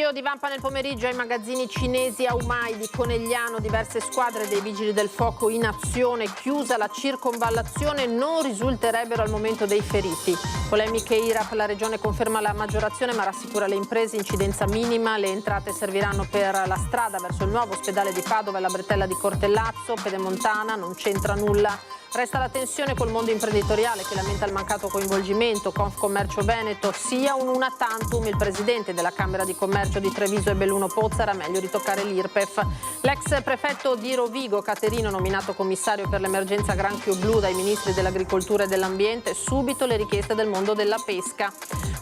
L'incendio divampa nel pomeriggio ai magazzini cinesi Aumai di Conegliano, diverse squadre dei vigili del fuoco in azione, chiusa la circonvallazione, non risulterebbero al momento dei feriti. Polemiche IRAP, la regione conferma la maggiorazione ma rassicura le imprese, incidenza minima, le entrate serviranno per la strada verso il nuovo ospedale di Padova e la bretella di Cortellazzo, Pedemontana non c'entra nulla. Resta la tensione col mondo imprenditoriale che lamenta il mancato coinvolgimento. Confcommercio Veneto sia un una tantum. Il presidente della Camera di Commercio di Treviso e Belluno Pozzara, meglio ritoccare l'IRPEF. L'ex prefetto di Rovigo, Caterino, nominato commissario per l'emergenza granchio blu dai ministri dell'agricoltura e dell'ambiente. Subito le richieste del mondo della pesca.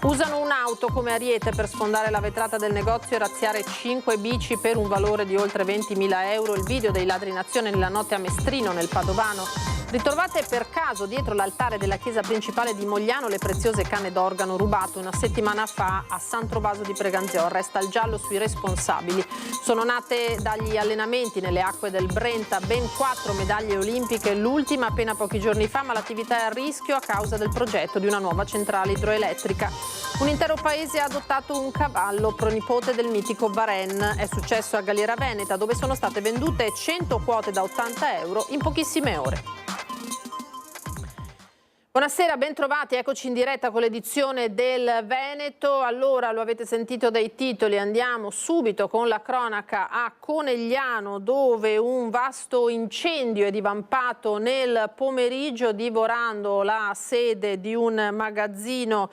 Usano un'auto come ariete per sfondare la vetrata del negozio e razziare 5 bici per un valore di oltre 20.000 euro. Il video dei ladri in azione nella notte a Mestrino, nel Padovano. Ritrovate per caso dietro l'altare della chiesa principale di Mogliano le preziose canne d'organo rubate una settimana fa a San Trovaso di Preganziò. Resta il giallo sui responsabili. Sono nate dagli allenamenti nelle acque del Brenta ben 4 medaglie olimpiche, l'ultima appena pochi giorni fa, ma l'attività è a rischio a causa del progetto di una nuova centrale idroelettrica. Un intero paese ha adottato un cavallo, pronipote del mitico Varenne. È successo a Galliera Veneta, dove sono state vendute 100 quote da 80 euro in pochissime ore. Buonasera, ben trovati, eccoci in diretta con l'edizione del Veneto. Allora, lo avete sentito dai titoli, andiamo subito con la cronaca a Conegliano, dove un vasto incendio è divampato nel pomeriggio divorando la sede di un magazzino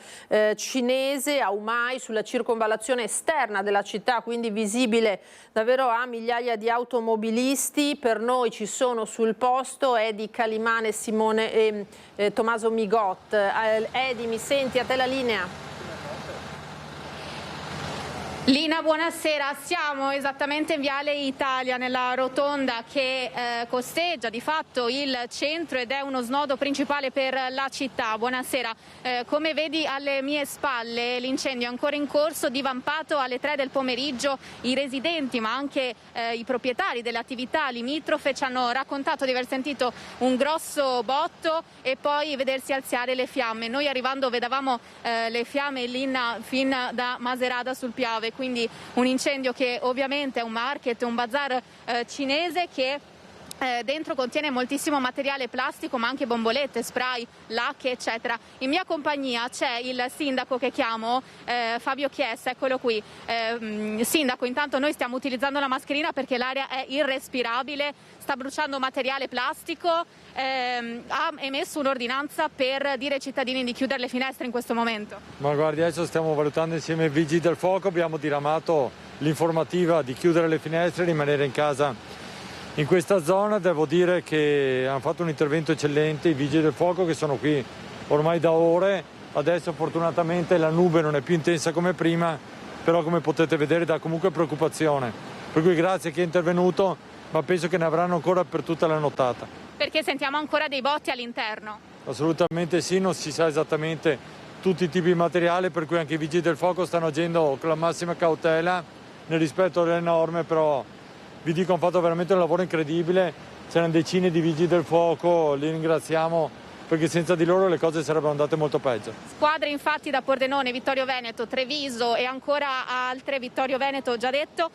cinese, Aumai, sulla circonvallazione esterna della città, quindi visibile davvero a migliaia di automobilisti. Per noi ci sono sul posto Edi Calimane e Tommaso Migot. Edi, mi senti? A te la linea. Lina, buonasera. Siamo esattamente in Viale Italia, nella rotonda che costeggia di fatto il centro ed è uno snodo principale per la città. Buonasera. Come vedi alle mie spalle l'incendio è ancora in corso, divampato alle 3 del pomeriggio. I residenti ma anche i proprietari delle attività limitrofe ci hanno raccontato di aver sentito un grosso botto e poi vedersi alzare le fiamme. Noi arrivando vedevamo le fiamme, Lina, fin da Maserata sul Piave. Quindi un incendio che ovviamente è un market, un bazar cinese che dentro contiene moltissimo materiale plastico ma anche bombolette, spray, lacche eccetera. In mia compagnia c'è il sindaco che chiamo, Fabio Chiesa, eccolo qui. Sindaco, intanto noi stiamo utilizzando la mascherina perché l'aria è irrespirabile, sta bruciando materiale plastico, ha emesso un'ordinanza per dire ai cittadini di chiudere le finestre in questo momento. Ma guardi, adesso stiamo valutando insieme ai vigili del fuoco, abbiamo diramato l'informativa di chiudere le finestre e rimanere in casa. In questa zona devo dire che hanno fatto un intervento eccellente i vigili del fuoco che sono qui ormai da ore. Adesso fortunatamente la nube non è più intensa come prima, però come potete vedere dà comunque preoccupazione. Per cui grazie a chi è intervenuto, ma penso che ne avranno ancora per tutta la nottata. Perché sentiamo ancora dei botti all'interno? Assolutamente sì, non si sa esattamente tutti i tipi di materiale, per cui anche i vigili del fuoco stanno agendo con la massima cautela nel rispetto delle norme, però vi dico, hanno fatto veramente un lavoro incredibile, c'erano decine di vigili del fuoco, li ringraziamo perché senza di loro le cose sarebbero andate molto peggio. Squadre infatti da Pordenone, Vittorio Veneto, Treviso e ancora altre, Vittorio Veneto già detto.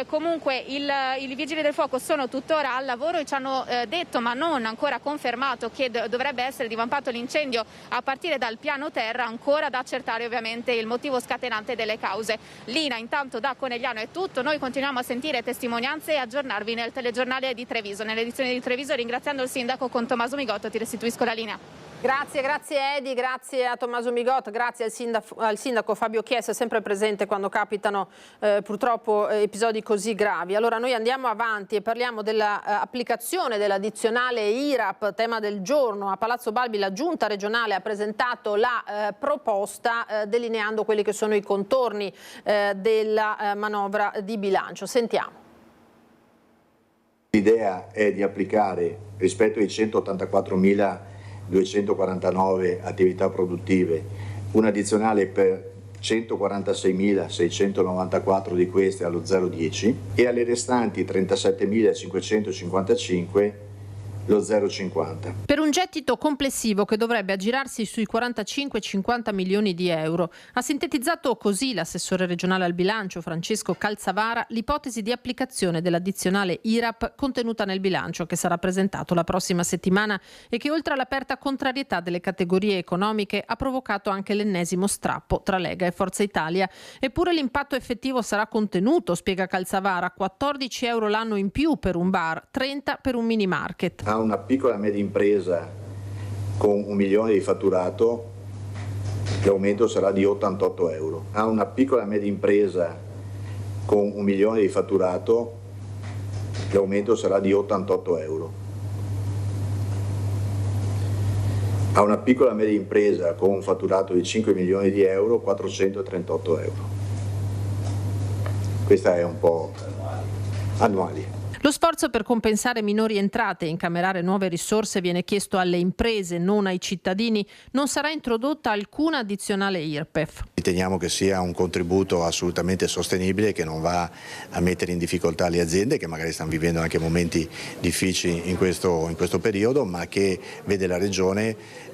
Comunque i vigili del fuoco sono tuttora al lavoro e ci hanno detto, ma non ancora confermato, che dovrebbe essere divampato l'incendio a partire dal piano terra, ancora da accertare ovviamente il motivo scatenante delle cause. Lina, intanto da Conegliano è tutto, noi continuiamo a sentire testimonianze e aggiornarvi nel telegiornale di Treviso. Nell'edizione di Treviso, ringraziando il sindaco, con Tommaso Migotto ti restituisco la linea. Grazie Edi, grazie a Tommaso Migot, grazie al sindaco Fabio Chiesa, sempre presente quando capitano purtroppo episodi così gravi. Allora noi andiamo avanti e parliamo dell'applicazione dell'addizionale IRAP, tema del giorno. A Palazzo Balbi la giunta regionale ha presentato la proposta delineando quelli che sono i contorni della manovra di bilancio. Sentiamo. L'idea è di applicare rispetto ai 184.249 attività produttive un addizionale per 146.694 di queste allo 0,10 e alle restanti 37.555 lo 0,50. Per un gettito complessivo che dovrebbe aggirarsi sui 45-50 milioni di euro. Ha sintetizzato così l'assessore regionale al bilancio Francesco Calzavara l'ipotesi di applicazione dell'addizionale IRAP contenuta nel bilancio che sarà presentato la prossima settimana e che oltre all'aperta contrarietà delle categorie economiche ha provocato anche l'ennesimo strappo tra Lega e Forza Italia. Eppure l'impatto effettivo sarà contenuto, spiega Calzavara, 14 euro l'anno in più per un bar, 30 per un mini market. A una piccola e media impresa con 1 milione di fatturato l'aumento sarà di 88 euro. A una piccola e media impresa con 1 milione di fatturato l'aumento sarà di 88 euro. A una piccola e media impresa con un fatturato di 5 milioni di euro 438 euro. Questa è un po' annuali. Lo sforzo per compensare minori entrate e incamerare nuove risorse viene chiesto alle imprese, non ai cittadini. Non sarà introdotta alcuna addizionale IRPEF. Riteniamo che sia un contributo assolutamente sostenibile che non va a mettere in difficoltà le aziende che magari stanno vivendo anche momenti difficili in questo periodo, ma che vede la Regione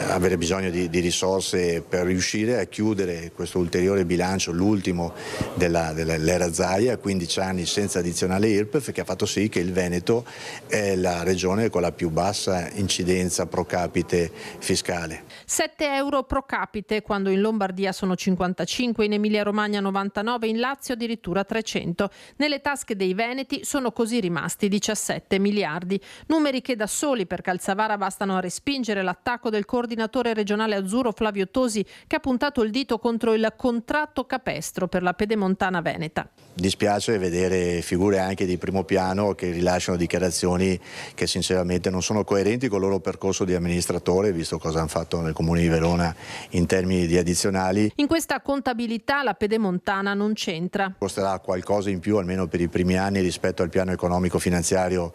avere bisogno di risorse per riuscire a chiudere questo ulteriore bilancio, l'ultimo dell'era Zaia, 15 anni senza addizionale IRPEF, che ha fatto sì che il Veneto è la regione con la più bassa incidenza pro capite fiscale. 7 euro pro capite quando in Lombardia sono 55, in Emilia Romagna 99, in Lazio addirittura 300. Nelle tasche dei veneti sono così rimasti 17 miliardi. Numeri che da soli per Calzavara bastano a respingere l'attacco del coordinatore regionale azzurro Flavio Tosi, che ha puntato il dito contro il contratto capestro per la pedemontana veneta. Dispiace vedere figure anche di primo piano che rilasciano dichiarazioni che sinceramente non sono coerenti con il loro percorso di amministratore, visto cosa hanno fatto nel Comune di Verona in termini di addizionali. In questa contabilità la pedemontana non c'entra. Costerà qualcosa in più almeno per i primi anni rispetto al piano economico finanziario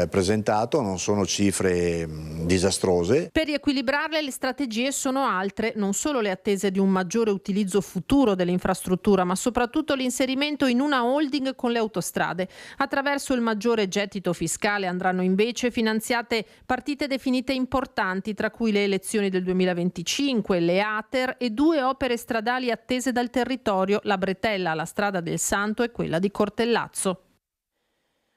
presentato, non sono cifre disastrose. Per riequilibrarle le strategie sono altre, non solo le attese di un maggiore utilizzo futuro dell'infrastruttura, ma soprattutto l'inserimento in una holding con le autostrade. Attraverso il maggiore gettito fiscale andranno invece finanziate partite definite importanti, tra cui le elezioni del 2025, le ATER e 2 opere stradali attese dal territorio, la Bretella, la strada del Santo e quella di Cortellazzo.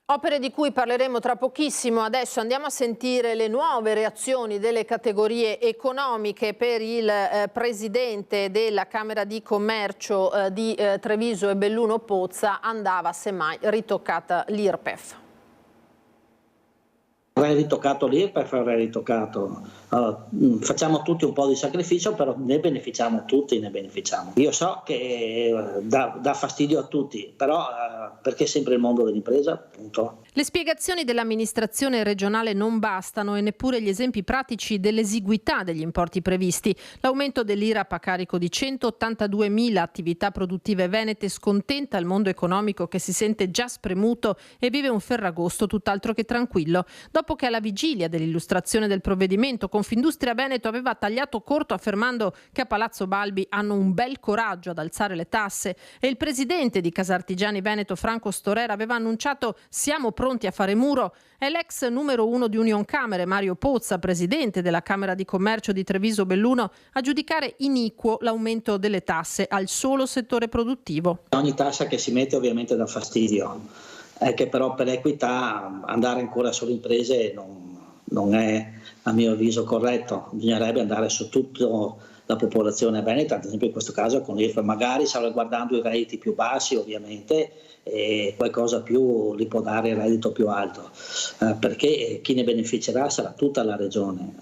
Opere di cui parleremo tra pochissimo. Adesso andiamo a sentire le nuove reazioni delle categorie economiche. Per il presidente della Camera di Commercio di Treviso e Belluno Pozza andava semmai ritoccata l'IRPEF. Avrei ritoccato l'IRPEF, avrei ritoccato. Facciamo tutti un po' di sacrificio, però ne beneficiamo tutti, ne beneficiamo. Io so che dà fastidio a tutti, però perché sempre il mondo dell'impresa, appunto. Le spiegazioni dell'amministrazione regionale non bastano e neppure gli esempi pratici dell'esiguità degli importi previsti. L'aumento dell'IRAP a carico di 182.000 attività produttive venete scontenta il mondo economico che si sente già spremuto e vive un Ferragosto tutt'altro che tranquillo. Dopo che alla vigilia dell'illustrazione del provvedimento Confindustria Veneto aveva tagliato corto affermando che a Palazzo Balbi hanno un bel coraggio ad alzare le tasse e il presidente di Casartigiani Veneto Franco Storera aveva annunciato siamo pronti a fare muro, è l'ex numero 1 di Unioncamere Mario Pozza, presidente della Camera di Commercio di Treviso Belluno, a giudicare iniquo l'aumento delle tasse al solo settore produttivo. Ogni tassa che si mette ovviamente dà fastidio, è che però per equità andare ancora sulle imprese non è a mio avviso corretto, bisognerebbe andare su tutta la popolazione veneta, ad esempio in questo caso con l'IRPEF, magari salvaguardando i redditi più bassi ovviamente e qualcosa più li può dare il reddito più alto, perché chi ne beneficerà sarà tutta la regione.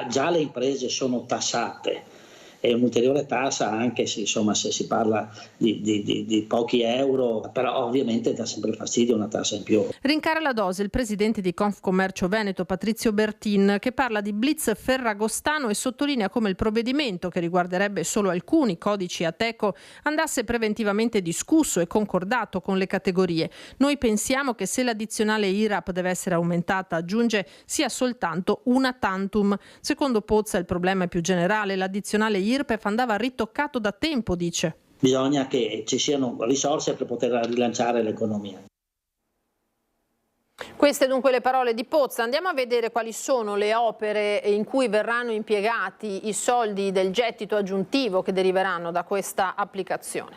Già le imprese sono tassate e un'ulteriore tassa anche se si parla di pochi euro, però ovviamente dà sempre fastidio una tassa in più. Rincara la dose il presidente di Confcommercio Veneto Patrizio Bertin, che parla di blitz ferragostano e sottolinea come il provvedimento, che riguarderebbe solo alcuni codici Ateco, andasse preventivamente discusso e concordato con le categorie. Noi pensiamo che se l'addizionale IRAP deve essere aumentata, aggiunge, sia soltanto una tantum. Secondo Pozza il problema è più generale, l'addizionale IRPEF andava ritoccato da tempo, dice. Bisogna che ci siano risorse per poter rilanciare l'economia. Queste dunque le parole di Pozza. Andiamo a vedere quali sono le opere in cui verranno impiegati i soldi del gettito aggiuntivo che deriveranno da questa applicazione.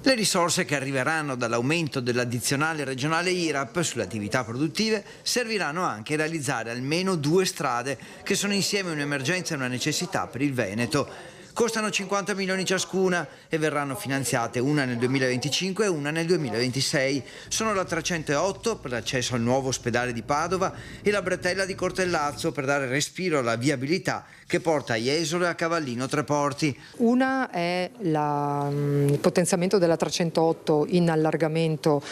Le risorse che arriveranno dall'aumento dell'addizionale regionale IRAP sulle attività produttive serviranno anche a realizzare almeno 2 strade che sono insieme un'emergenza e una necessità per il Veneto. Costano 50 milioni ciascuna e verranno finanziate una nel 2025 e una nel 2026. Sono la 308 per l'accesso al nuovo ospedale di Padova e la bretella di Cortellazzo per dare respiro alla viabilità che porta a Jesolo e a Cavallino Treporti. Una è il potenziamento della 308 in allargamento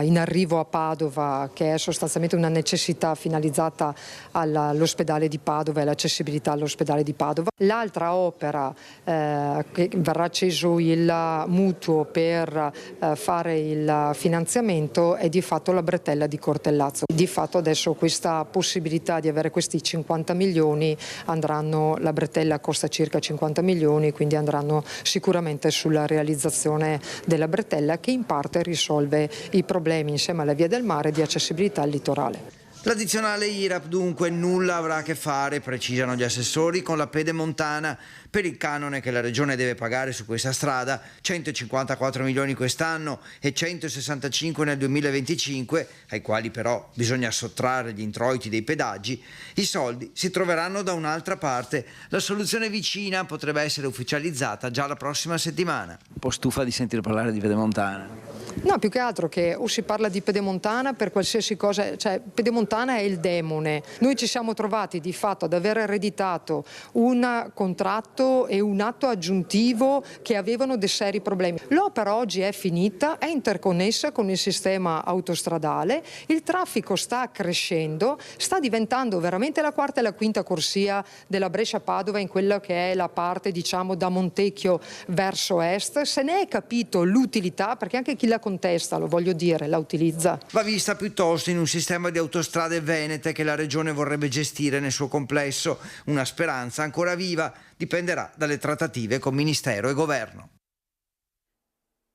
in arrivo a Padova, che è sostanzialmente una necessità finalizzata all'ospedale di Padova e all'accessibilità all'ospedale di Padova. L'altra opera che verrà acceso il mutuo per fare il finanziamento è di fatto la bretella di Cortellazzo. Di fatto adesso questa possibilità di avere questi 50 milioni andranno, la bretella costa circa 50 milioni, quindi andranno sicuramente sulla realizzazione della bretella, che in parte risolve i problemi insieme alla via del mare di accessibilità al litorale. L'addizionale IRAP dunque nulla avrà a che fare, precisano gli assessori, con la pedemontana per il canone che la Regione deve pagare su questa strada, 154 milioni quest'anno e 165 nel 2025, ai quali però bisogna sottrarre gli introiti dei pedaggi. I soldi si troveranno da un'altra parte. La soluzione vicina potrebbe essere ufficializzata già la prossima settimana. Un po' stufa di sentire parlare di pedemontana. No, più che altro che o si parla di pedemontana per qualsiasi cosa, cioè pedemontana è il demone. Noi ci siamo trovati di fatto ad aver ereditato un contratto e un atto aggiuntivo che avevano dei seri problemi. L'opera oggi è finita, è interconnessa con il sistema autostradale, il traffico sta crescendo, sta diventando veramente la quarta e la quinta corsia della Brescia-Padova in quella che è la parte, diciamo, da Montecchio verso est. Se ne è capito l'utilità, perché anche chi la contesta, lo voglio dire, la utilizza. Va vista piuttosto in un sistema di autostrade venete che la Regione vorrebbe gestire nel suo complesso. Una speranza ancora viva, dipenderà dalle trattative con Ministero e Governo.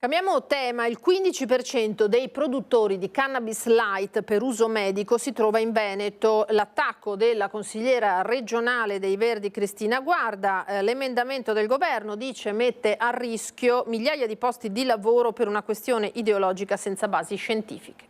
Cambiamo tema, il 15% dei produttori di cannabis light per uso medico si trova in Veneto. L'attacco della consigliera regionale dei Verdi Cristina Guarda, l'emendamento del governo dice mette a rischio migliaia di posti di lavoro per una questione ideologica senza basi scientifiche.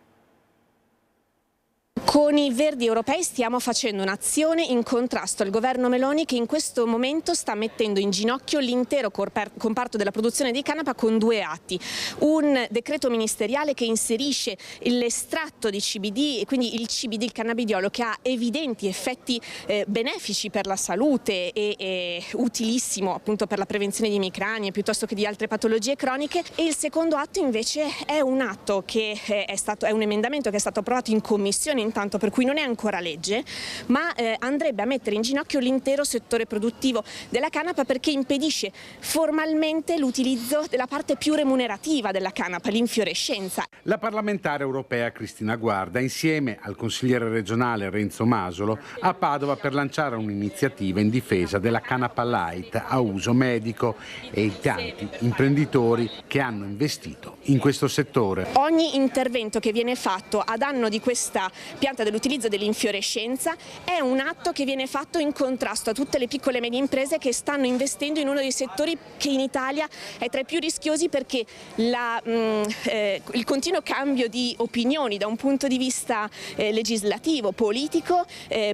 Con i Verdi europei stiamo facendo un'azione in contrasto al governo Meloni, che in questo momento sta mettendo in ginocchio l'intero comparto della produzione di canapa con 2 atti. Un decreto ministeriale che inserisce l'estratto di CBD, e quindi il CBD, il cannabidiolo, che ha evidenti effetti benefici per la salute e utilissimo appunto per la prevenzione di emicranie piuttosto che di altre patologie croniche. E il secondo atto invece è un atto che è un emendamento che è stato approvato in commissione, intanto, per cui non è ancora legge, ma andrebbe a mettere in ginocchio l'intero settore produttivo della canapa, perché impedisce formalmente l'utilizzo della parte più remunerativa della canapa, l'infiorescenza. La parlamentare europea Cristina Guarda, insieme al consigliere regionale Renzo Masolo, a Padova per lanciare un'iniziativa in difesa della canapa light a uso medico e i tanti imprenditori che hanno investito in questo settore. Ogni intervento che viene fatto a danno di questa pianta dell'utilizzo dell'infiorescenza è un atto che viene fatto in contrasto a tutte le piccole e medie imprese che stanno investendo in uno dei settori che in Italia è tra i più rischiosi, perché il continuo cambio di opinioni da un punto di vista legislativo, politico,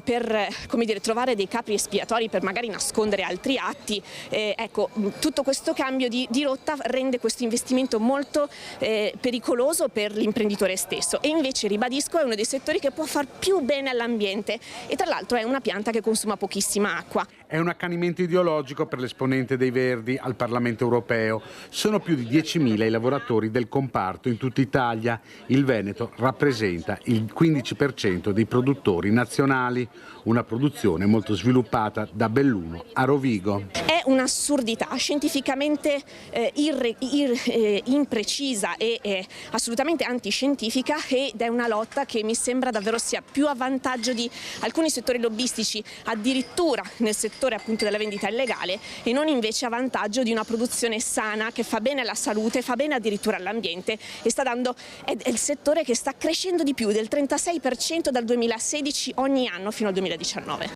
per trovare dei capri espiatori per magari nascondere altri atti, tutto questo cambio di rotta rende questo investimento molto pericoloso per l'imprenditore stesso, e invece, ribadisco, è uno dei settori che può far più bene all'ambiente, e tra l'altro è una pianta che consuma pochissima acqua. È un accanimento ideologico per l'esponente dei Verdi al Parlamento europeo. Sono più di 10.000 i lavoratori del comparto in tutta Italia. Il Veneto rappresenta il 15% dei produttori nazionali, una produzione molto sviluppata da Belluno a Rovigo. È un'assurdità scientificamente imprecisa e assolutamente antiscientifica, ed è una lotta che mi sembra davvero sia più a vantaggio di alcuni settori lobbistici, addirittura nel settore settore appunto della vendita illegale e non invece a vantaggio di una produzione sana che fa bene alla salute, fa bene addirittura all'ambiente e è il settore che sta crescendo di più, del 36% dal 2016 ogni anno fino al 2019.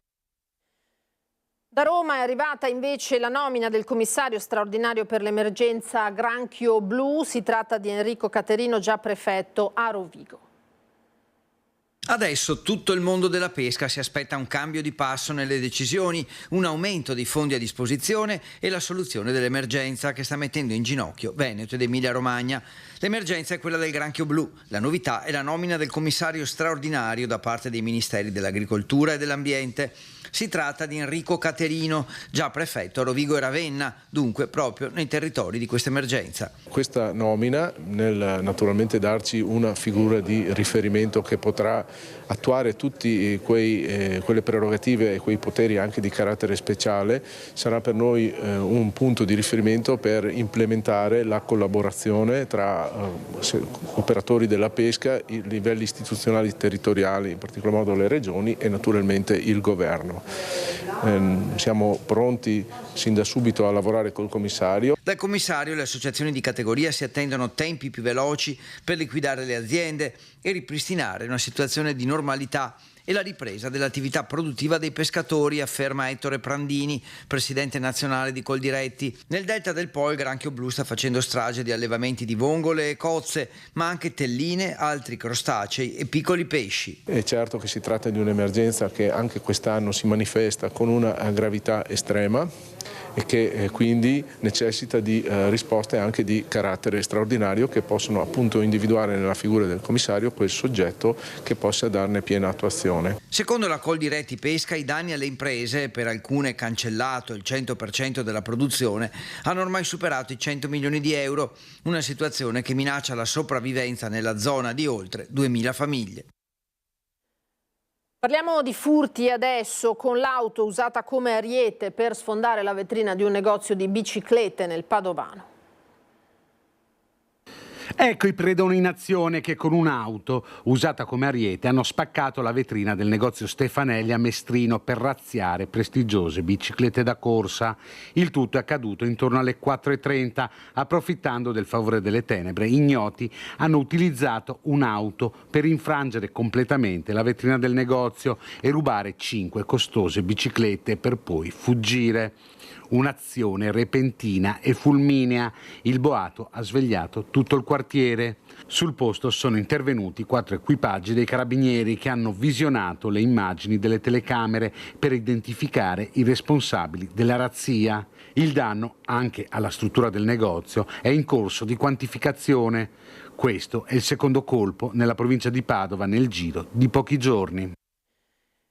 Da Roma è arrivata invece la nomina del commissario straordinario per l'emergenza granchio blu. Si tratta di Enrico Caterino, già prefetto a Rovigo. Adesso tutto il mondo della pesca si aspetta un cambio di passo nelle decisioni, un aumento dei fondi a disposizione e la soluzione dell'emergenza che sta mettendo in ginocchio Veneto ed Emilia-Romagna. L'emergenza è quella del granchio blu. La novità è la nomina del commissario straordinario da parte dei ministeri dell'Agricoltura e dell'Ambiente. Si tratta di Enrico Caterino, già prefetto a Rovigo e Ravenna, dunque proprio nei territori di questa emergenza. Questa nomina, nel naturalmente darci una figura di riferimento che potrà attuare tutti quelle prerogative e quei poteri anche di carattere speciale, sarà per noi un punto di riferimento per implementare la collaborazione tra operatori della pesca, i livelli istituzionali territoriali, in particolar modo le regioni e naturalmente il governo. Siamo pronti sin da subito a lavorare col commissario. Dal commissario le associazioni di categoria si attendono tempi più veloci per liquidare le aziende e ripristinare una situazione di normalità e la ripresa dell'attività produttiva dei pescatori, afferma Ettore Prandini, presidente nazionale di Coldiretti. Nel delta del Po il granchio blu sta facendo strage di allevamenti di vongole e cozze, ma anche telline, altri crostacei e piccoli pesci. È certo che si tratta di un'emergenza che anche quest'anno si manifesta con una gravità estrema e che quindi necessita di risposte anche di carattere straordinario che possono appunto individuare nella figura del commissario quel soggetto che possa darne piena attuazione. Secondo la Coldiretti Pesca i danni alle imprese, per alcune cancellato il 100% della produzione, hanno ormai superato i 100 milioni di euro, una situazione che minaccia la sopravvivenza nella zona di oltre 2000 famiglie. Parliamo di furti adesso, con l'auto usata come ariete per sfondare la vetrina di un negozio di biciclette nel Padovano. Ecco i predoni in azione che con un'auto usata come ariete hanno spaccato la vetrina del negozio Stefanelli a Mestrino per razziare prestigiose biciclette da corsa. Il tutto è accaduto intorno alle 4:30. Approfittando del favore delle tenebre, ignoti hanno utilizzato un'auto per infrangere completamente la vetrina del negozio e rubare 5 costose biciclette per poi fuggire. Un'azione repentina e fulminea. Il boato ha svegliato tutto il quartiere. Sul posto sono intervenuti 4 equipaggi dei carabinieri che hanno visionato le immagini delle telecamere per identificare i responsabili della razzia. Il danno, anche alla struttura del negozio, è in corso di quantificazione. Questo è il secondo colpo nella provincia di Padova nel giro di pochi giorni.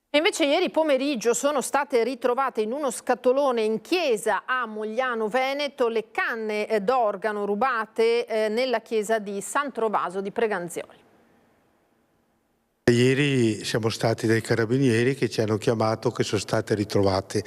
E invece ieri pomeriggio sono state ritrovate in uno scatolone in chiesa a Mogliano Veneto le canne d'organo rubate nella chiesa di San Trovaso di Preganzioli. Ieri siamo stati dai carabinieri che ci hanno chiamato che sono state ritrovate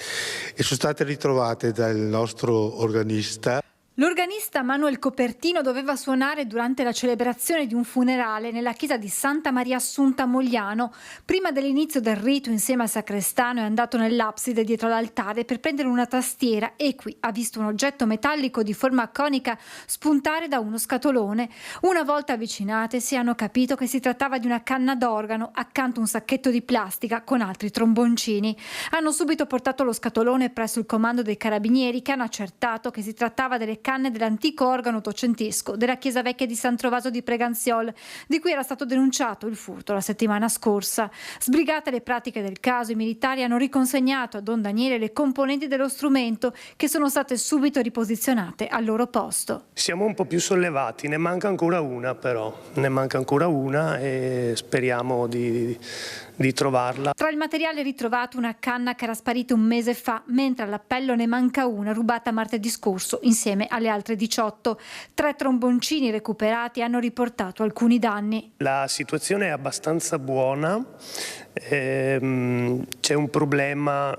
e sono state ritrovate dal nostro organista. L'organista Manuel Copertino doveva suonare durante la celebrazione di un funerale nella chiesa di Santa Maria Assunta a Mogliano. Prima dell'inizio del rito, insieme al sacrestano, è andato nell'abside dietro l'altare per prendere una tastiera e qui ha visto un oggetto metallico di forma conica spuntare da uno scatolone. Una volta avvicinatesi hanno capito che si trattava di una canna d'organo, accanto a un sacchetto di plastica con altri tromboncini. Hanno subito portato lo scatolone presso il comando dei carabinieri che hanno accertato che si trattava delle canne dell'antico organo ottocentesco della chiesa vecchia di San Trovaso di Preganziol, di cui era stato denunciato il furto la settimana scorsa. Sbrigate le pratiche del caso, i militari hanno riconsegnato a Don Daniele le componenti dello strumento che sono state subito riposizionate al loro posto. Siamo un po' più sollevati, ne manca ancora una e speriamo di trovarla. Tra il materiale ritrovato una canna che era sparita un mese fa, mentre all'appello ne manca una rubata martedì scorso insieme alle altre 18. 3 tromboncini recuperati hanno riportato alcuni danni. La situazione è abbastanza buona, c'è un problema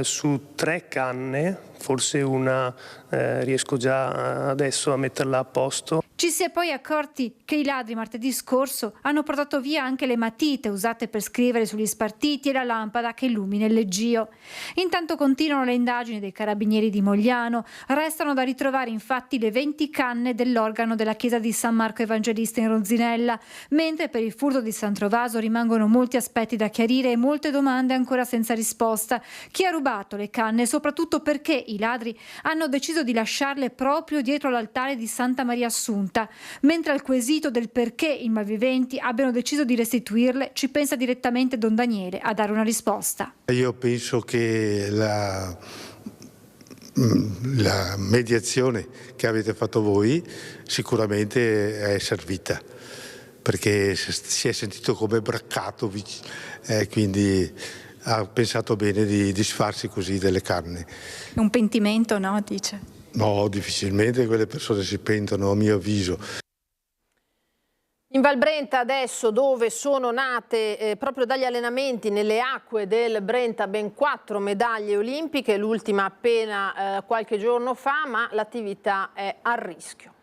su 3 canne, forse una riesco già adesso a metterla a posto. Ci si è poi accorti che i ladri martedì scorso hanno portato via anche le matite usate per scrivere sugli spartiti e la lampada che illumina il leggio. Intanto continuano le indagini dei carabinieri di Mogliano. Restano da ritrovare infatti le 20 canne dell'organo della chiesa di San Marco Evangelista in Ronzinella, mentre per il furto di San Trovaso rimangono molti aspetti da chiarire e molte domande ancora senza risposta. Chi ha rubato le canne e soprattutto perché i ladri hanno deciso di lasciarle proprio dietro l'altare di Santa Maria Assunta, mentre al quesito del perché i malviventi abbiano deciso di restituirle ci pensa direttamente Don Daniele a dare una risposta. Io penso che la mediazione che avete fatto voi sicuramente è servita, perché si è sentito come braccato, quindi ha pensato bene di disfarsi così delle canne. Un pentimento, no? Dice. No, difficilmente quelle persone si pentono, a mio avviso. In Val Brenta adesso, dove sono nate proprio dagli allenamenti nelle acque del Brenta ben 4 medaglie olimpiche, l'ultima appena qualche giorno fa, ma l'attività è a rischio.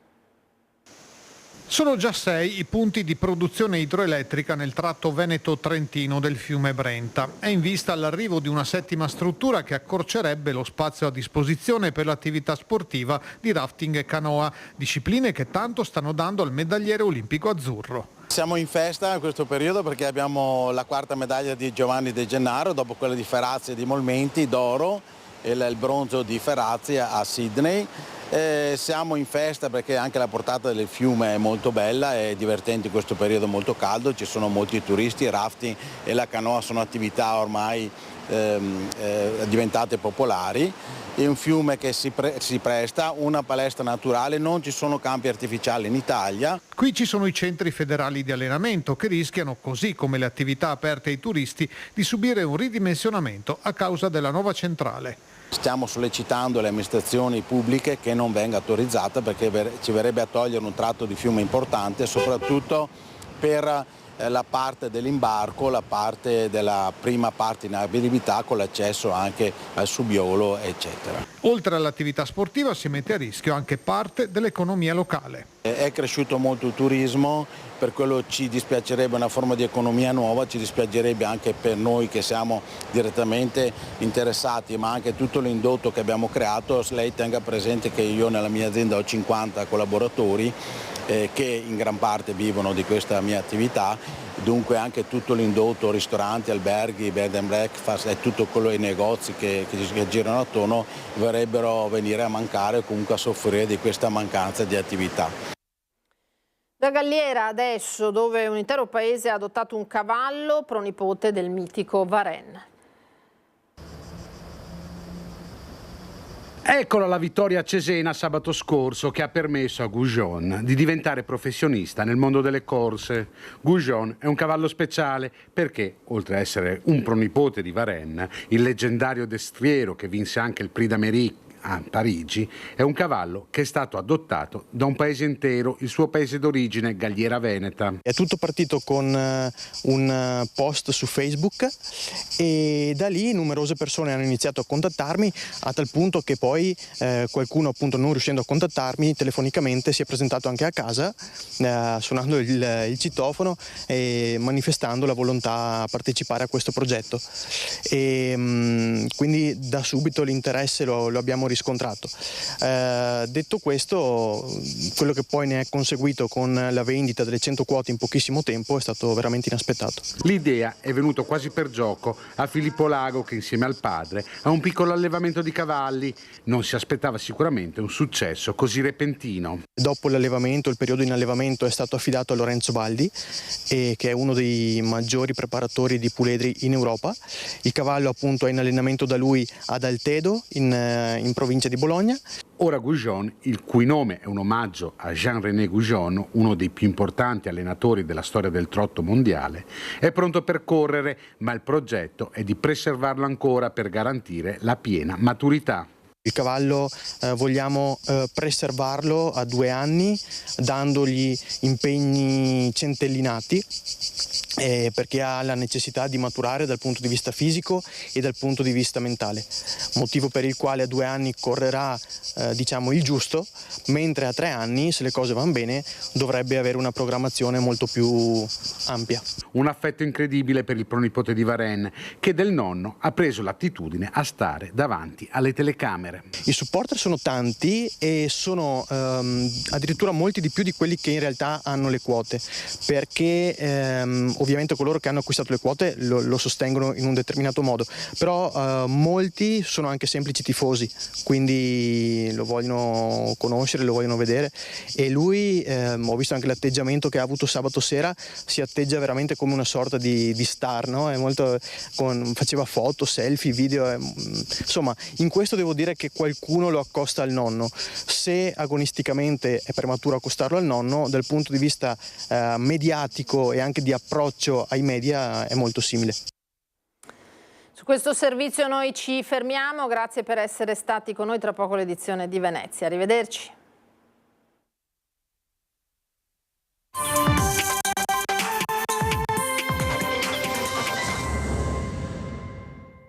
Sono già 6 i punti di produzione idroelettrica nel tratto veneto-trentino del fiume Brenta. È in vista l'arrivo di una 7ª struttura che accorcerebbe lo spazio a disposizione per l'attività sportiva di rafting e canoa, discipline che tanto stanno dando al medagliere olimpico azzurro. Siamo in festa in questo periodo perché abbiamo la 4ª medaglia di Giovanni De Gennaro, dopo quella di Ferrazzi e di Molmenti d'oro e il bronzo di Ferrazzi a Sydney. Siamo in festa perché anche la portata del fiume è molto bella, è divertente in questo periodo molto caldo, ci sono molti turisti, il rafting e la canoa sono attività ormai diventate popolari. È un fiume che si presta, una palestra naturale, non ci sono campi artificiali in Italia. Qui ci sono i centri federali di allenamento che rischiano, così come le attività aperte ai turisti, di subire un ridimensionamento a causa della nuova centrale. Stiamo sollecitando le amministrazioni pubbliche che non venga autorizzata perché ci verrebbe a togliere un tratto di fiume importante, soprattutto per la parte dell'imbarco, la parte della prima parte in navigabilità con l'accesso anche al Subiolo, eccetera. Oltre all'attività sportiva si mette a rischio anche parte dell'economia locale. È cresciuto molto il turismo, per quello ci dispiacerebbe una forma di economia nuova, ci dispiacerebbe anche per noi che siamo direttamente interessati, ma anche tutto l'indotto che abbiamo creato. Lei tenga presente che io nella mia azienda ho 50 collaboratori che in gran parte vivono di questa mia attività, dunque anche tutto l'indotto, ristoranti, alberghi, bed and breakfast e tutto quello, i negozi che girano attorno vorrebbero venire a mancare o comunque a soffrire di questa mancanza di attività. Da Galliera adesso, dove un intero paese ha adottato un cavallo pronipote del mitico Varenne. Eccola la vittoria a Cesena sabato scorso che ha permesso a Goujon di diventare professionista nel mondo delle corse. Goujon è un cavallo speciale perché, oltre a essere un pronipote di Varenne, il leggendario destriero che vinse anche il Prix d'Amérique a Parigi, è un cavallo che è stato adottato da un paese intero, il suo paese d'origine, Galliera Veneta. È tutto partito con un post su Facebook e da lì numerose persone hanno iniziato a contattarmi, a tal punto che poi qualcuno, appunto, non riuscendo a contattarmi telefonicamente, si è presentato anche a casa suonando il citofono e manifestando la volontà a partecipare a questo progetto, e quindi da subito l'interesse lo abbiamo riscontrato. Detto questo, quello che poi ne è conseguito con la vendita delle 100 quote in pochissimo tempo è stato veramente inaspettato. L'idea è venuta quasi per gioco a Filippo Lago, che insieme al padre ha un piccolo allevamento di cavalli. Non si aspettava sicuramente un successo così repentino. Dopo l'allevamento, il periodo in allevamento è stato affidato a Lorenzo Baldi, che è uno dei maggiori preparatori di puledri in Europa. Il cavallo appunto è in allenamento da lui ad Altedo, in provincia di Bologna. Ora Goujon, il cui nome è un omaggio a Jean-René Goujon, uno dei più importanti allenatori della storia del trotto mondiale, è pronto per correre, ma il progetto è di preservarlo ancora per garantire la piena maturità. Il cavallo vogliamo preservarlo a 2 anni, dandogli impegni centellinati, perché ha la necessità di maturare dal punto di vista fisico e dal punto di vista mentale, motivo per il quale a 2 anni correrà il giusto, mentre a 3 anni, se le cose vanno bene, dovrebbe avere una programmazione molto più ampia. Un affetto incredibile per il pronipote di Varenne, che del nonno ha preso l'attitudine a stare davanti alle telecamere. I supporter sono tanti e sono addirittura molti di più di quelli che in realtà hanno le quote, perché ovviamente coloro che hanno acquistato le quote lo sostengono in un determinato modo, però molti sono anche semplici tifosi, quindi lo vogliono conoscere, lo vogliono vedere, e lui, ho visto anche l'atteggiamento che ha avuto sabato sera, si atteggia veramente come una sorta di star, no? È molto, faceva foto, selfie, video, insomma in questo devo dire che qualcuno lo accosta al nonno. Se agonisticamente è prematuro accostarlo al nonno, dal punto di vista mediatico e anche di approccio ai media è molto simile. Su questo servizio noi ci fermiamo, grazie per essere stati con noi, tra poco l'edizione di Venezia. Arrivederci.